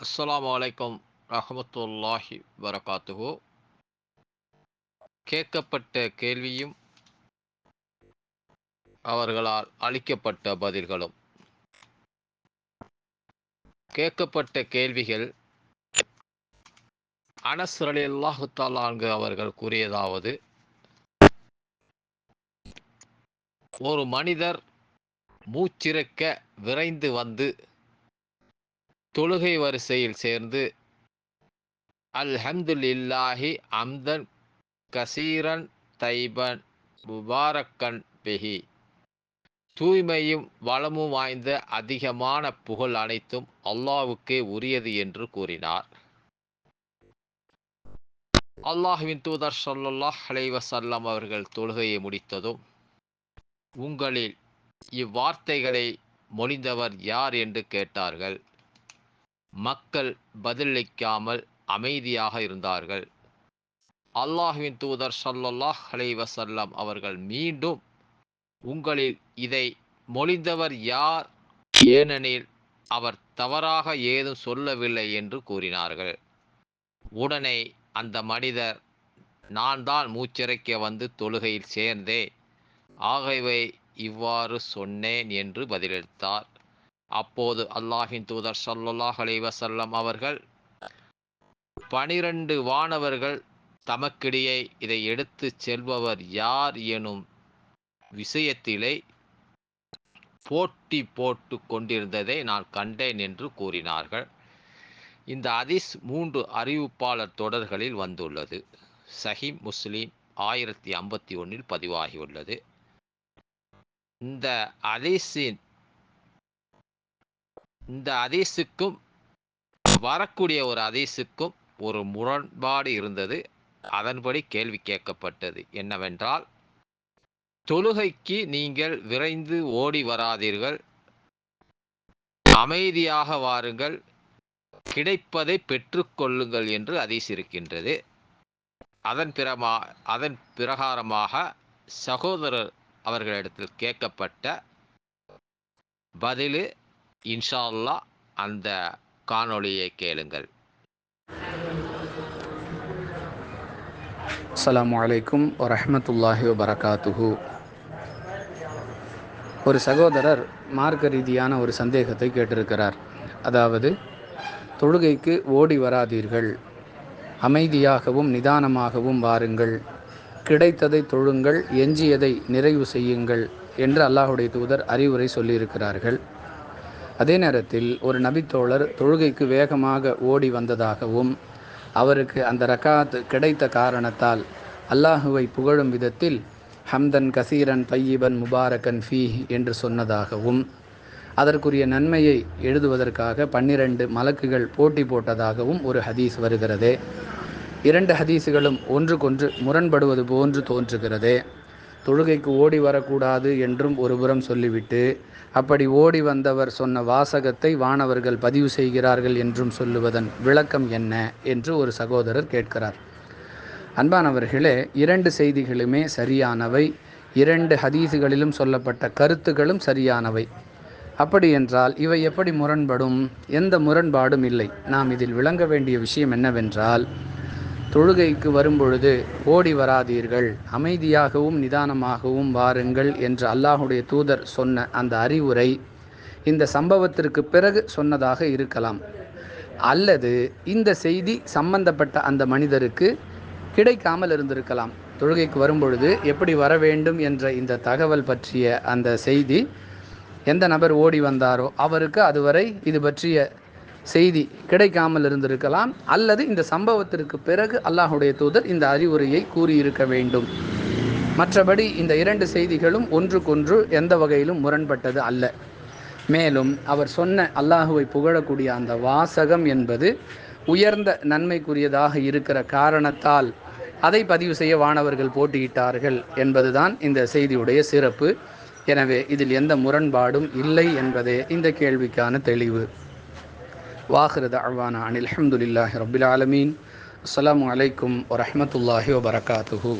அஸ்ஸலாமு அலைக்கும் ரஹ்மத்துல்லாஹி வரகாத்துஹு. கேட்கப்பட்ட கேள்வியும் அவர்களால் அளிக்கப்பட்ட பதில்களும். கேட்கப்பட்ட கேள்விகள், அனஸ் ரலியல்லாஹு தஆலா அன்ஹு அவர்கள் கூறியதாவது, ஒரு மனிதர் மூச்சிறைக்க விரைந்து வந்து தொழுகை வரிசையில் சேர்ந்து அல்ஹம்துலில்லாஹி அம்தன் கசீரன் தைபன் முபாரக்கன் பிஹி, தூய்மையும் வளமும் வாய்ந்த அதிகமான புகழ் அனைத்தும் அல்லாஹ்வுக்கே உரியது என்று கூறினார். அல்லாஹ்வின் தூதர் ஸல்லல்லாஹு அலைஹி வஸல்லம் அவர்கள் தொழுகையை முடித்ததும், உங்களில் இவ்வார்த்தைகளை மொழிந்தவர் யார் என்று கேட்டார்கள். மக்கள் பதிலளிக்காமல் அமைதியாக இருந்தார்கள். அல்லாஹ்வின் தூதர் ஸல்லல்லாஹு அலைஹி வஸல்லம் அவர்கள் மீண்டும், உங்களில் இதை மொழிந்தவர் யார், ஏனெனில் அவர் தவறாக ஏதும் சொல்லவில்லை என்று கூறினார்கள். உடனே அந்த மனிதர், நான் தான் மூச்சிறைக்க வந்து தொழுகையில் சேர்ந்தேன், ஆகவே இவ்வாறு சொன்னேன் என்று பதிலளித்தார். அப்போது அல்லாஹ்வின் தூதர் ஸல்லல்லாஹு அலைஹி வஸல்லம் அவர்கள், 12 வானவர்கள் தமக்கிடையே இதை எடுத்துச் செல்பவர் யார் எனும் விஷயத்திலே போட்டி போட்டு கொண்டிருந்ததை நான் கண்டேன் என்று கூறினார்கள். இந்த ஹதீஸ் 3 அறிவிப்பாளர் தொடர்களில் வந்துள்ளது. சஹீஹ் முஸ்லிம் 1051 பதிவாகியுள்ளது. இந்த ஹதீஸுக்கும் வரக்கூடிய ஒரு ஹதீஸுக்கும் ஒரு முரண்பாடு இருந்தது. அதன்படி கேள்வி கேட்கப்பட்டது என்னவென்றால், தொழுகைக்கு நீங்கள் விரைந்து ஓடி வராதீர்கள், அமைதியாக வாருங்கள், கிடைப்பதை பெற்றுக்கொள்ளுங்கள் என்று ஹதீஸ் இருக்கின்றது. அதன் பிரகாரமாக சகோதரர் அவர்களிடத்தில் கேட்கப்பட்ட பதிலு, இன்ஷா அல்லாஹ் அந்த காணொளியை கேளுங்கள். அஸ்ஸலாமு அலைக்கும் வரஹ்மத்துல்லாஹி வபரகாத்துஹு. ஒரு சகோதரர் மார்க்க ரீதியான ஒரு சந்தேகத்தை கேட்டிருக்கிறார். அதாவது, தொழுகைக்கு ஓடி வராதீர்கள், அமைதியாகவும் நிதானமாகவும் வாருங்கள், கிடைத்ததை தொழுங்கள், எஞ்சியதை நிறைவு செய்யுங்கள் என்று அல்லாஹுடைய தூதர் அறிவுரை சொல்லியிருக்கிறார்கள். அதே நேரத்தில் ஒரு நபித்தோழர் தொழுகைக்கு வேகமாக ஓடி வந்ததாகவும், அவருக்கு அந்த ரக்காத் கிடைத்த காரணத்தால் அல்லாஹுவை புகழும் விதத்தில் ஹம்தன் கசீரன் தையிபன் முபாரக்கன் ஃபீஹ் என்று சொன்னதாகவும், அதற்குரிய நன்மையை எழுதுவதற்காக 12 மலக்குகள் போட்டி போட்டதாகவும் ஒரு ஹதீஸ் வருகிறதே. 2 ஹதீஸுகளும் ஒன்றுக்கொன்று முரண்படுவது போன்று தோன்றுகிறதே. தொழுகைக்கு ஓடி வரக்கூடாது என்றும் ஒருபுறம் சொல்லிவிட்டு, அப்படி ஓடி வந்தவர் சொன்ன வாசகத்தை வானவர்கள் பதிவு செய்கிறார்கள் என்றும் சொல்லுவதன் விளக்கம் என்ன என்று ஒரு சகோதரர் கேட்கிறார். அன்பானவர்களே, 2 செய்திகளுமே சரியானவை, 2 ஹதீஸுகளிலும் சொல்லப்பட்ட கருத்துகளும் சரியானவை. அப்படி என்றால் இவை எப்படி முரண்படும்? எந்த முரண்பாடும் இல்லை. நாம் இதில் விளங்க வேண்டிய விஷயம் என்னவென்றால், தொழுகைக்கு வரும்பொழுது ஓடி வராதீர்கள், அமைதியாகவும் நிதானமாகவும் வாருங்கள் என்று அல்லாஹுடைய தூதர் சொன்ன அந்த அறிவுரை இந்த சம்பவத்திற்கு பிறகு சொன்னதாக இருக்கலாம். அல்லது இந்த செய்தி சம்பந்தப்பட்ட அந்த மனிதருக்கு கிடைக்காமல் இருந்திருக்கலாம். தொழுகைக்கு வரும்பொழுது எப்படி வர வேண்டும் என்ற இந்த தகவல் பற்றிய அந்த செய்தி எந்த நபர் ஓடி வந்தாரோ அவருக்கு அதுவரை இது பற்றிய செய்தி கிடைக்காமல் இருந்திருக்கலாம். அல்லது இந்த சம்பவத்திற்கு பிறகு அல்லாஹுடைய தூதர் இந்த அறிவுரையை கூறியிருக்க வேண்டும். மற்றபடி இந்த 2 செய்திகளும் ஒன்றுக்கொன்று எந்த வகையிலும் முரண்பட்டது அல்ல. மேலும் அவர் சொன்ன அல்லாஹுவை புகழக்கூடிய அந்த வாசகம் என்பது உயர்ந்த நன்மைக்குரியதாக இருக்கிற காரணத்தால் அதை பதிவு செய்ய வானவர்கள் போட்டியிட்டார்கள் என்பதுதான் இந்த செய்தியுடைய சிறப்பு. எனவே இதில் எந்த முரண்பாடும் இல்லை என்பதே இந்த கேள்விக்கான தெளிவு. வாஹிரு தஅவானா அனில் ஹம்துலில்லாஹி ரப்பில் ஆலமீன். அஸ்ஸலாமு அலைக்கும் வரஹ்மத்துல்லாஹி வபரகாத்துஹு.